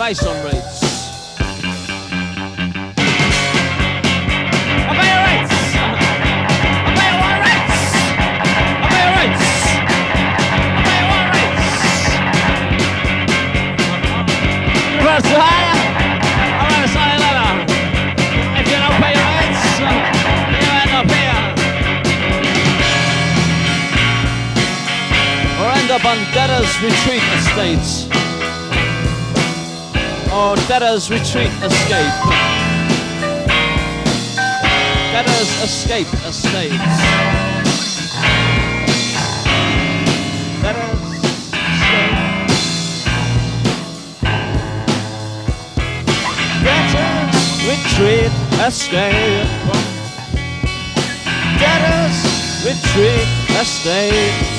ice on rates. On debtors' retreat estates, or debtors' retreat escape, debtors' escape estates, debtors' escape, debtors' retreat escape, debtors' retreat estates.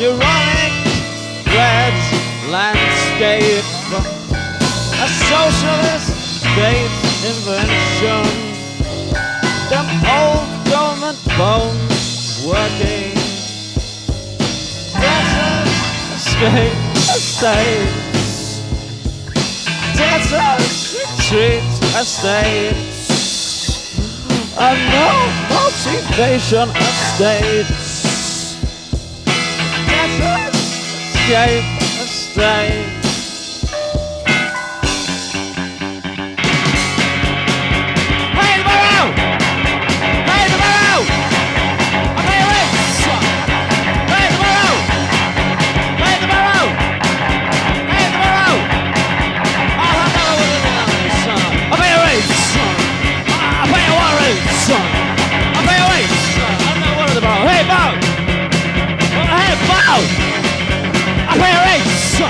Ironic red landscape, a socialist state invention, them old government bones working. Debtors escape estates, debtors retreat estates, a no motivation estates. Escape estate. Hey the barrow! Hey the barrow! I pay your rates! Hey the barrow! Hey the barrow! Hey the barrow! I'll have that over the nice. I pay your rates! I pay your warrants! I pay your rates! I'm not one of the barrow. Hey bow! Hey bow! I pay a rates! I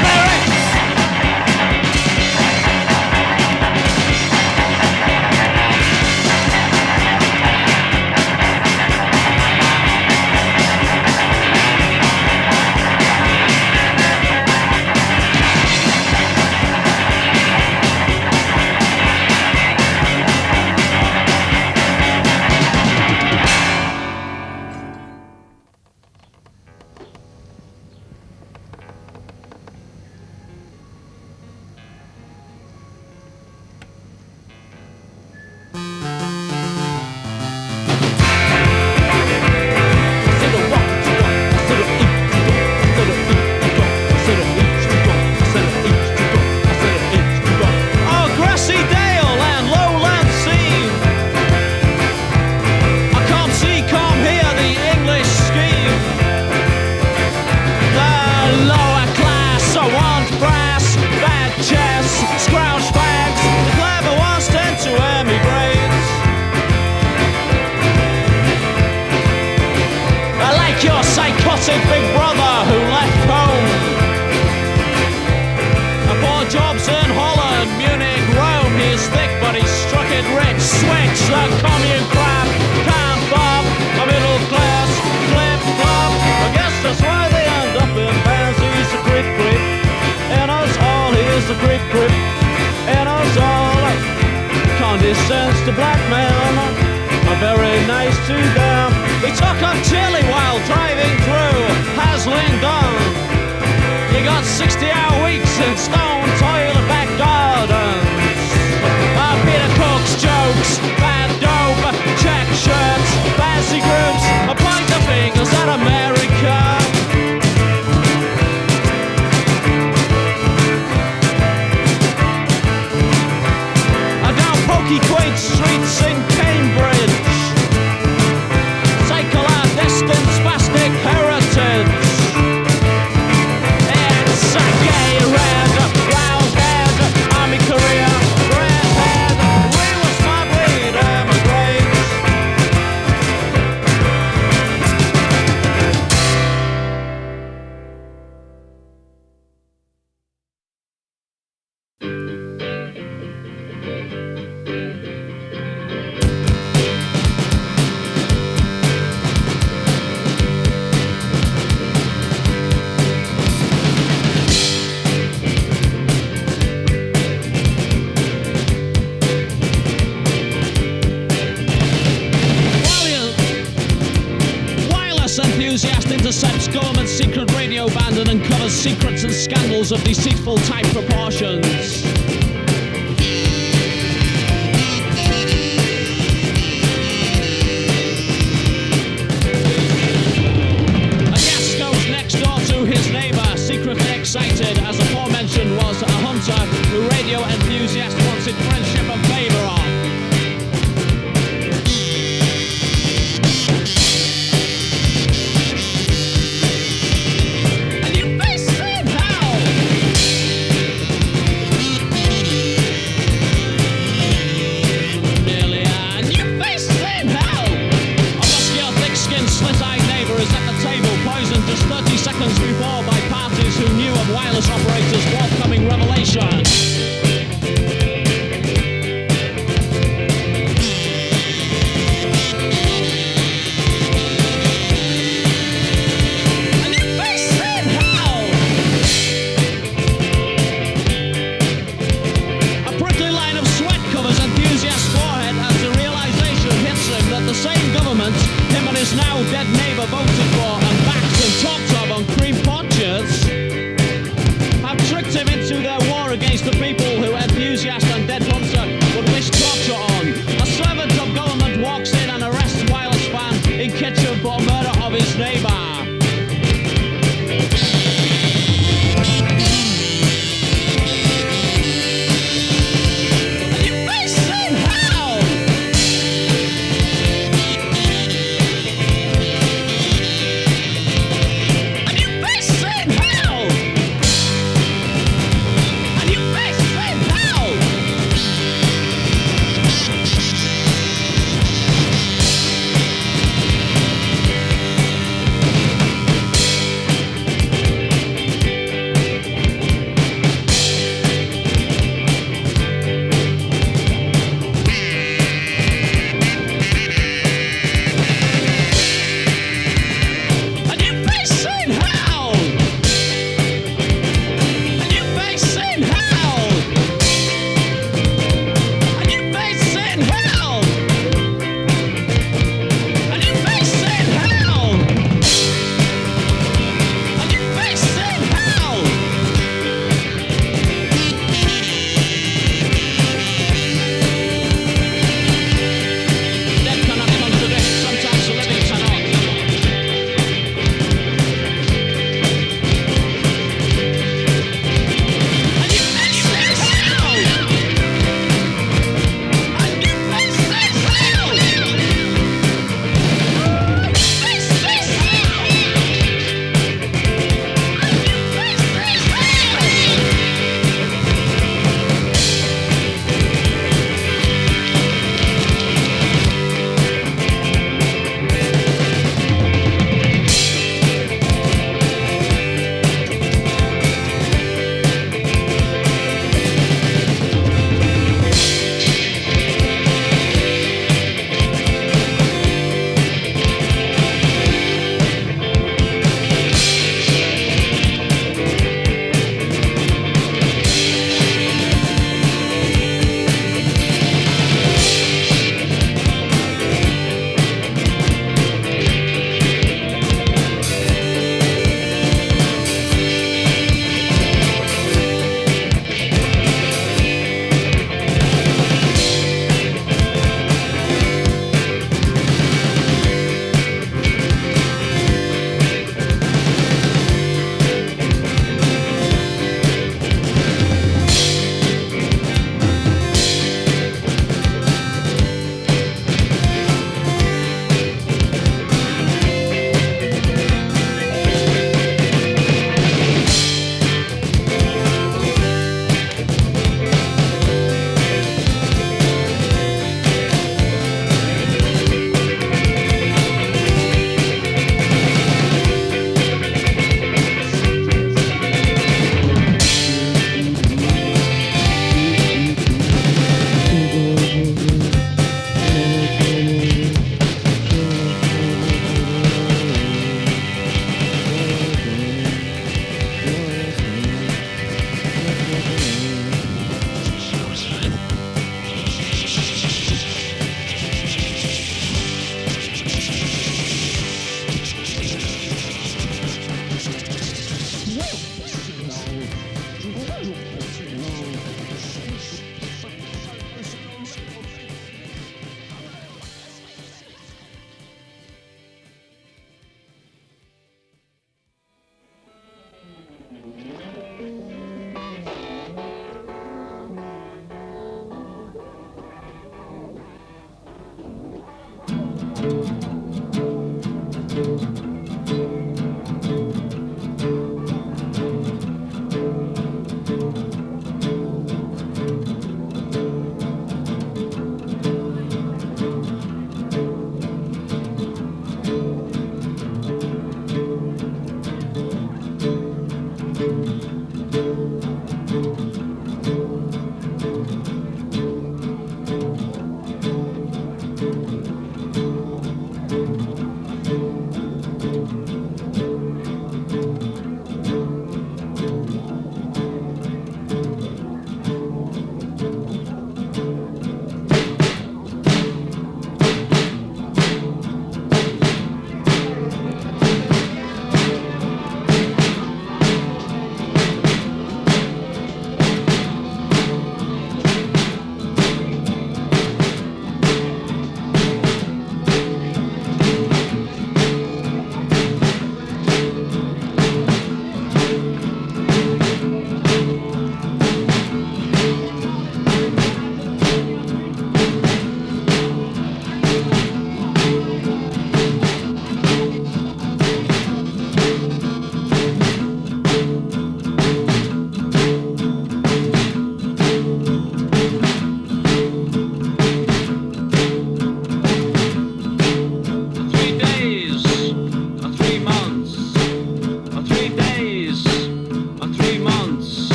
pay a rates! Big brother who left home for jobs in Holland, Munich, Rome. He's thick but he's struck it rich. Switch the commune crap, can't bob a middle class flip flop. I guess that's why they end up in bands. He's a creep creep in us all. He's a creep creep in us all. Condescends to black men, very nice to them. He took on chili while driving through Haslingdon. You got 60-hour weeks in stone toilet back gardens. Peter Cook's jokes, bad dope, check shirts, fancy groups, point the fingers at America. Down pokey quaint streets in Cambridge. Distant spastic heritage. It's a game. government secret radio band and uncovers secrets and scandals of deceitful type proportions. A guest goes next door to his neighbour, secretly excited, as aforementioned was a hunter who radio enthusiast wanted friendship and favour of. Just 30 seconds before by parties who knew of wireless operators' forthcoming revelation. And you face it how? A prickly line of sweat covers enthusiast's forehead as the realization hits him that the same government him and his now dead neighbour voted for and backed and talked of on cream pot shirts have tricked him into their war against the people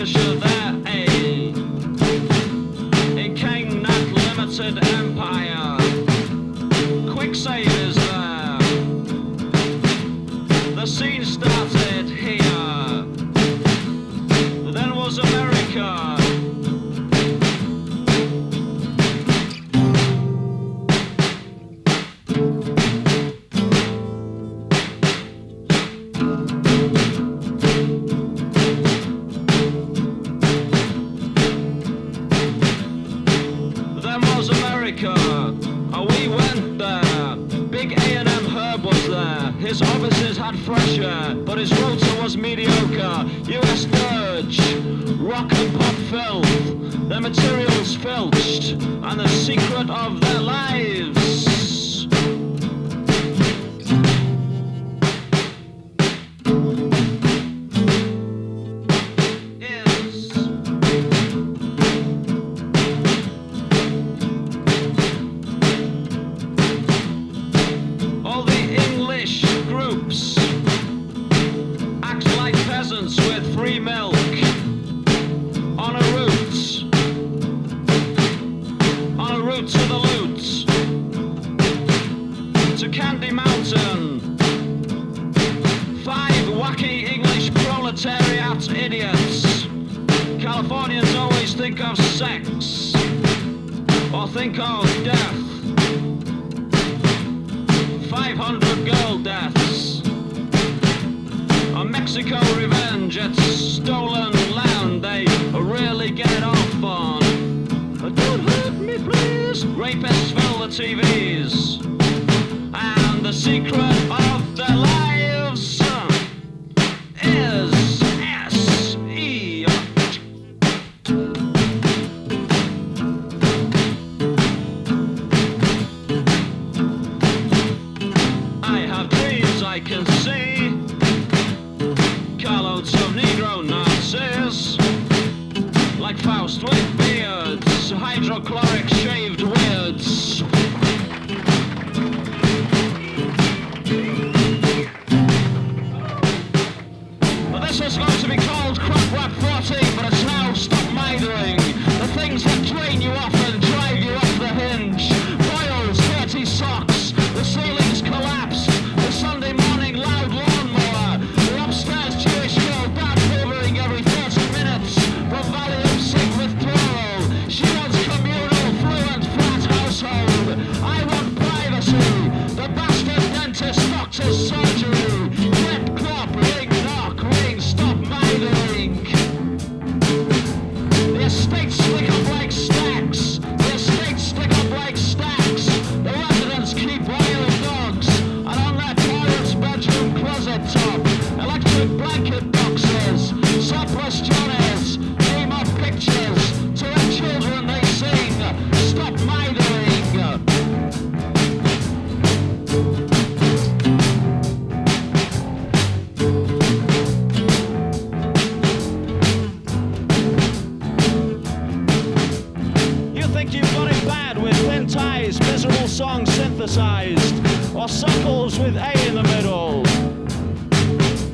Lancashire there, in King Nat Limited Empire. Quicksave is there. The scene started here. Then was America. We went there. Big A&M Herb was there. His offices had fresh air, but his rota was mediocre. US dirge, rock and pop filth, their materials filched, and the secret of their lives act like peasants with free milk on a route to the loot, to Candy Mountain. 5 wacky English proletariat idiots. Californians always think of sex or think of death. 500 girl deaths. On Mexico revenge, it's stolen land they really get off on. Don't hurt me please. Rapists fill the TVs, and the secret of their lives is S.E. I have dreams I can see, carloads of Negro Nazis, like Faust with beards, hydrochloric shaved weirds. But this was going to be called Crop Rap 14, but it's now Stop Mithering. The things that drain you off and drive you off the hinge. Boils, dirty socks, the ceilings collapsed, the Sunday morning loud lawnmower, the upstairs Jewish girl bad hovering every 30 minutes from Valium sick withdrawal. She wants communal, fluent, flat household. I want privacy. The bastard dentist doctor's surgery. Clip, clop, ring, knock, ring, stop mithering. The estates stick up like stacks. The estates stick up like stacks. The residents keep wild dogs. And on their parents' bedroom closet top, electric blanket boxes, surplus Johnnies, name of pictures. To their children they sing, stop mithering. You think you've got it bad with thin ties, miserable songs synthesized, or suckles with A in the middle.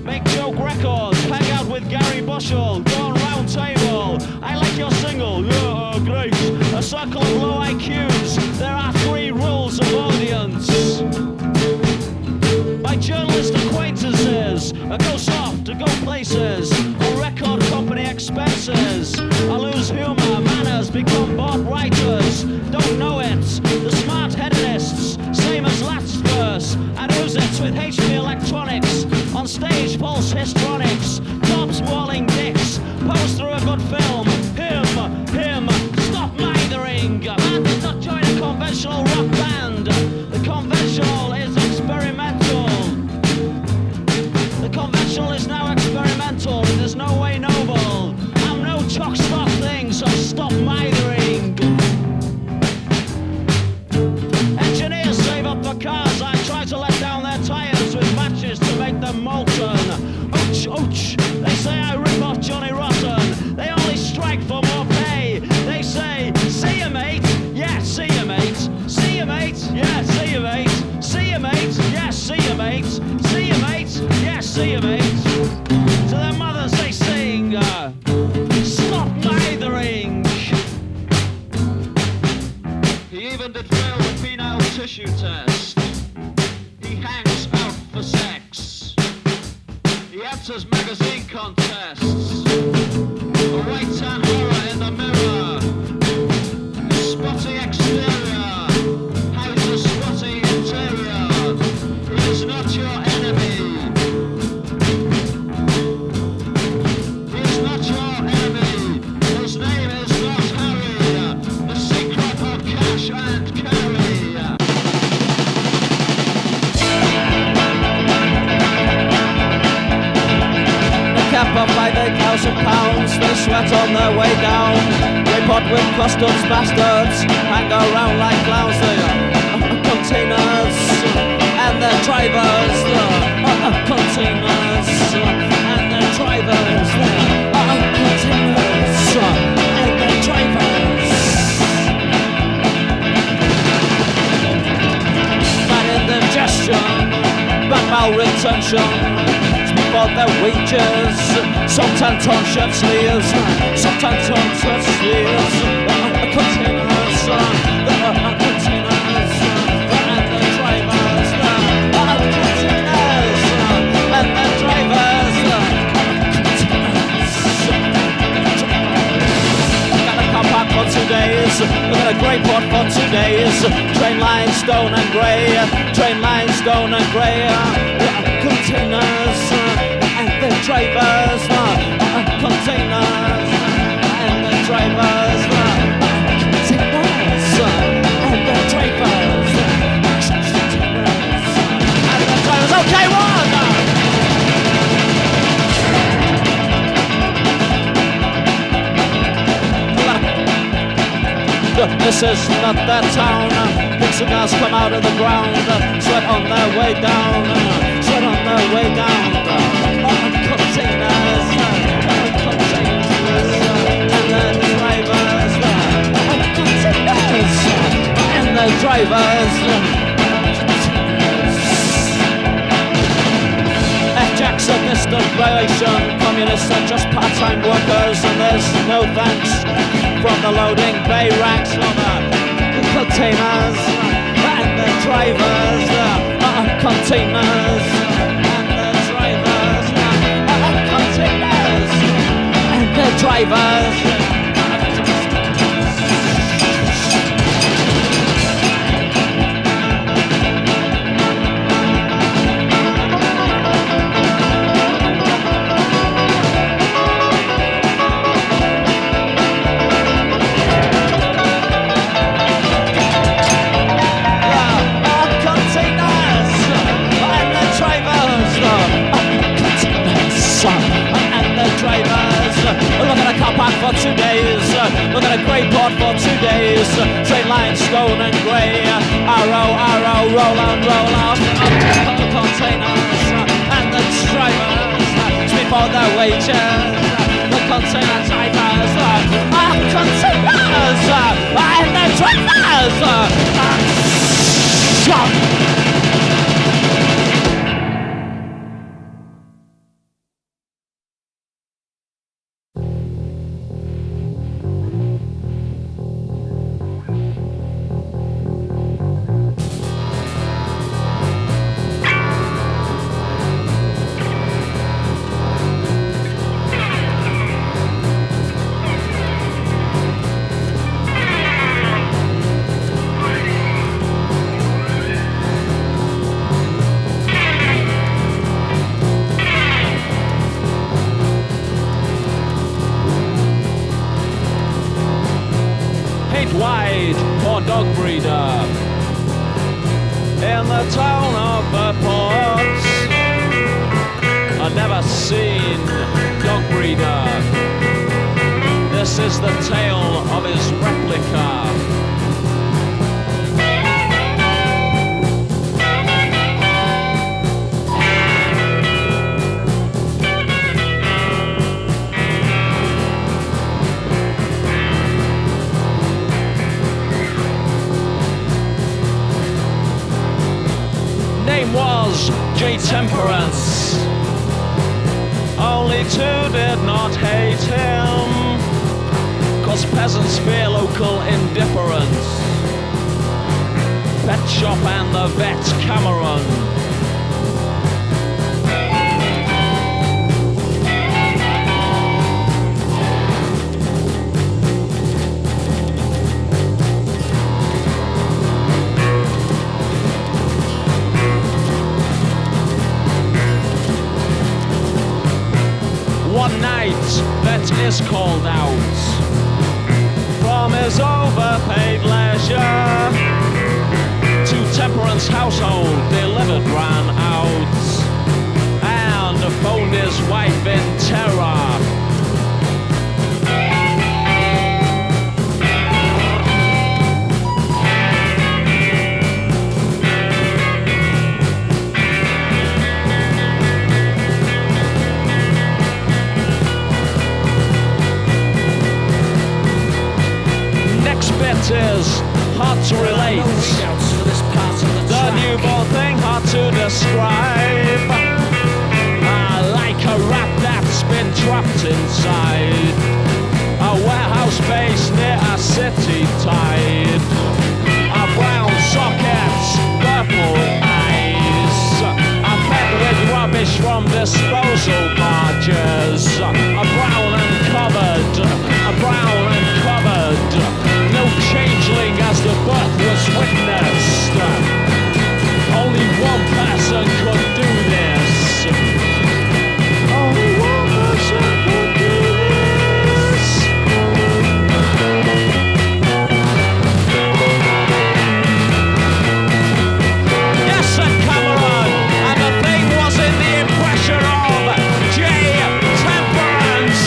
Make joke records, hang out with Gary Bushell, go on round table. I like your single, yeah, great. A circle of low IQs, there are 3 rules of audience. My journalist acquaintances, go soft, go places, on record company expenses. I lose humor, manners, become bored writers, don't know it. The smart hedonists, same as last verse, and use it with HP electronics. On stage, pulse histronics, tops walling dicks, pose through a good film. Him, stop mithering. Man did not join a conventional rock band. The conventional is experimental. The conventional is now experimental. It is no way noble. I'm no chalk stop thing, so stop mithering. Engineers save up for cars. I try to let down their tires with matches to make them molten. Ouch, ouch. They say I rip off Johnny Rotten. They only strike for more pay. They say, see you mate. Yeah, see you mate. See you mate. Yeah, see you mate. See you mate. Yeah, see you mate. See you mate. Yeah, see you mate. To their mothers they sing, tissue test. He hangs out for sex. He enters magazine contests. Awaits an horror in the mirror. Spotty exterior. How's a spotty interior? He is not your enemy. He is not your enemy. His name is not Harry. The secret of cash and carry. Cap up by £8,000, they sweat on their way down. They pot with customs bastards, hang around like clowns. They containers and their drivers. Containers and their drivers. Containers and their drivers. Bad indigestion, bad malretention. For their wages, sometimes on shirt sleeves, sometimes on shirt sleeves. Containers, containers, and the drivers. Containers, and the drivers. Got a car park for 2 days. Got a grey port for 2 days. Train line stone and grey. Train line stone and grey. Containers and the drivers, containers and the drivers, containers and the drivers, and the drivers. Okay, one. This is not their town. Big cigars come out of the ground, sweat on their way down. On their way down, containers, containers, and the drivers, containers, and the drivers. F-Jacks are distant relation, communists are just part-time workers, and there's no thanks from the loading bay ranks for the containers and the drivers, containers. The drivers. Look at a car park for 2 days. Look at a grey port for 2 days. Train line stone and grey. Arrow, arrow, roll on, roll off. Containers and the drivers. Speed for their wages. The container drivers. Containers and the drivers. Wide for dog breeder in the town of the ports. I've never seen dog breeder. This is the tale of his replica. Name was J. Temperance. Only two did not hate him, 'cause peasants fear local indifference. Pet Shop and the Vet Cameron. One night, Vet is called out from his overpaid leisure to Temperance household, delivered ran out and phoned his wife in terror. Bit is hard to relate. The newborn thing hard to describe. Like a rat that's been trapped inside a warehouse base near a city tide. A brown sockets, purple eyes, a fed with rubbish from disposal barges. A brown and covered, a brown and covered. No changeling as the birth was witnessed. Only one person could do this. Only one person could do this. Yes, Sir Cameron, and the thing was in the impression of J. Temperance.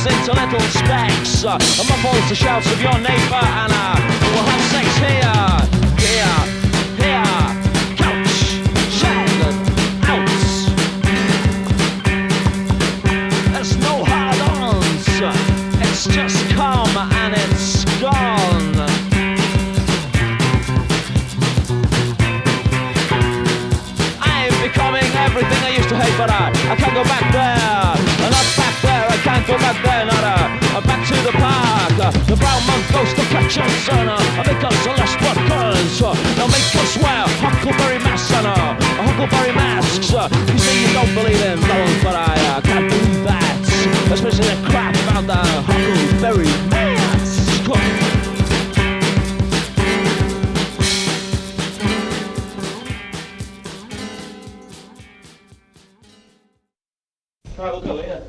Into little specks, muffles the shouts of your neighbour, and we'll have sex here, couch, shed, outs. There's no hard-ons, it's just come and it's gone. I'm becoming everything I used to hate, but I can't go back there, not back there. I can't go back there, back to the park. The brown monk goes to fetch a son, because the less workers, they'll make us wear huckleberry masks and huckleberry masks. You say you don't believe in those, but I can't believe that, especially the crap about the huckleberry masks. Try look at later.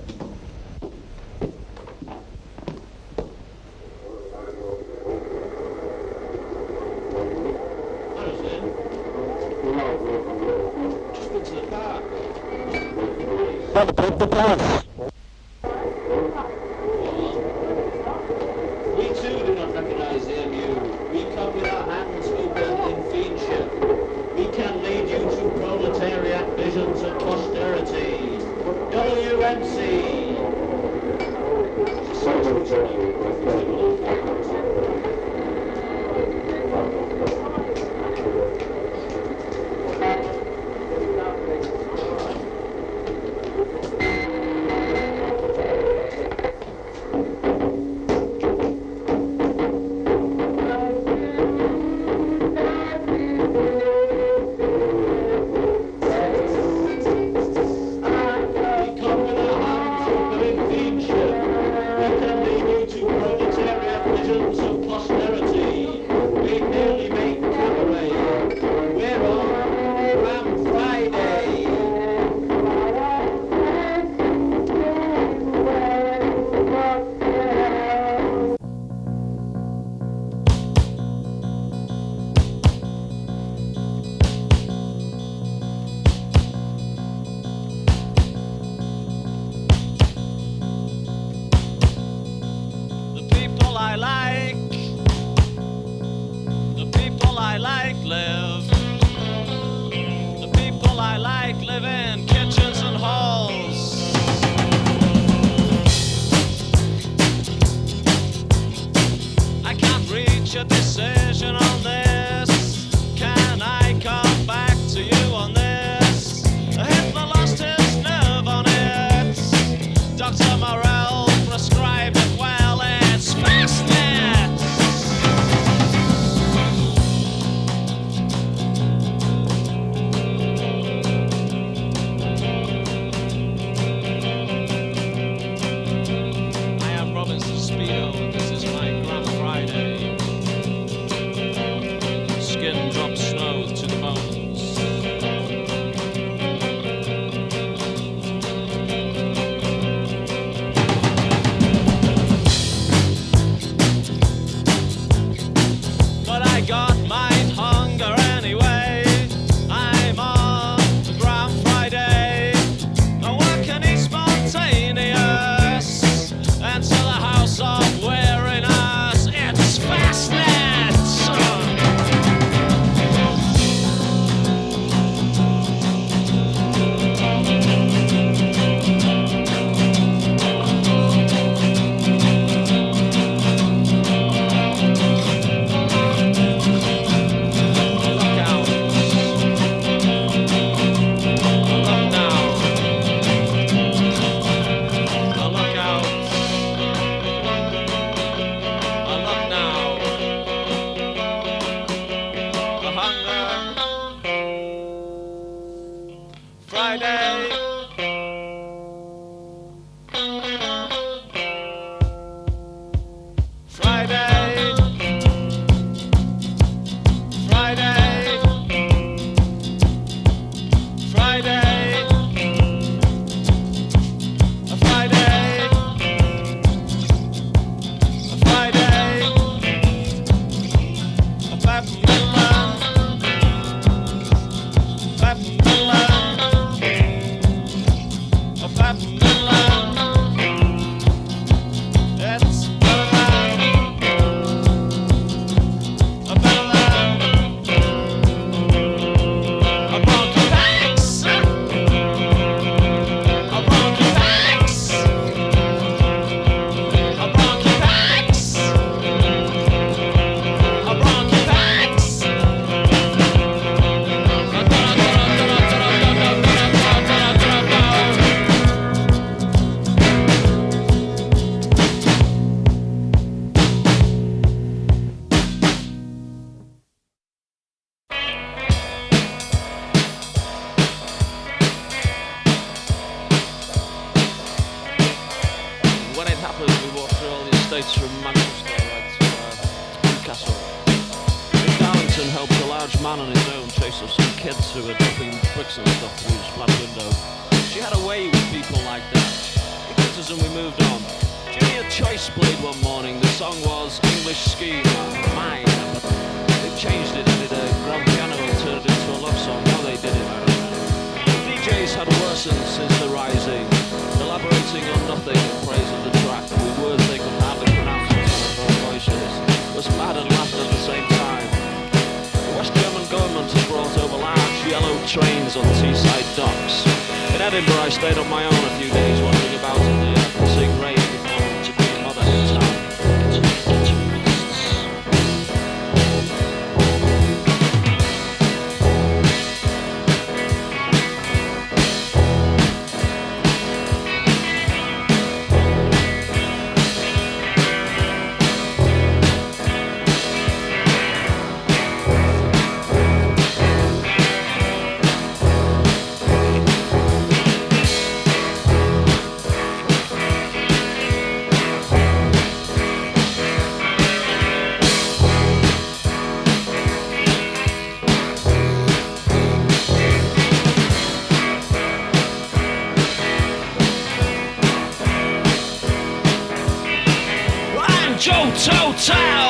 Put the bus. estates from Manchester right to Newcastle. In Darlington helped a large man on his own chase off some kids who were dropping bricks and stuff through his flat window. She had a way with people like that. He kissed us and we moved on. Junior Choice played one morning. The song was English Scheme, mine, but they changed it and did a grand piano and turned it into a love song. How they did it, I don't know. DJs had worsened since the rising, elaborating on nothing in praise of the track with words they could hardly pronounce with their voices. Was mad and laughed at the same time. The West German government has brought over large yellow trains on seaside docks. It Edinburgh, I stayed on my own a few days, wandering about in the seeing rain before to be a mother in town. Joe Total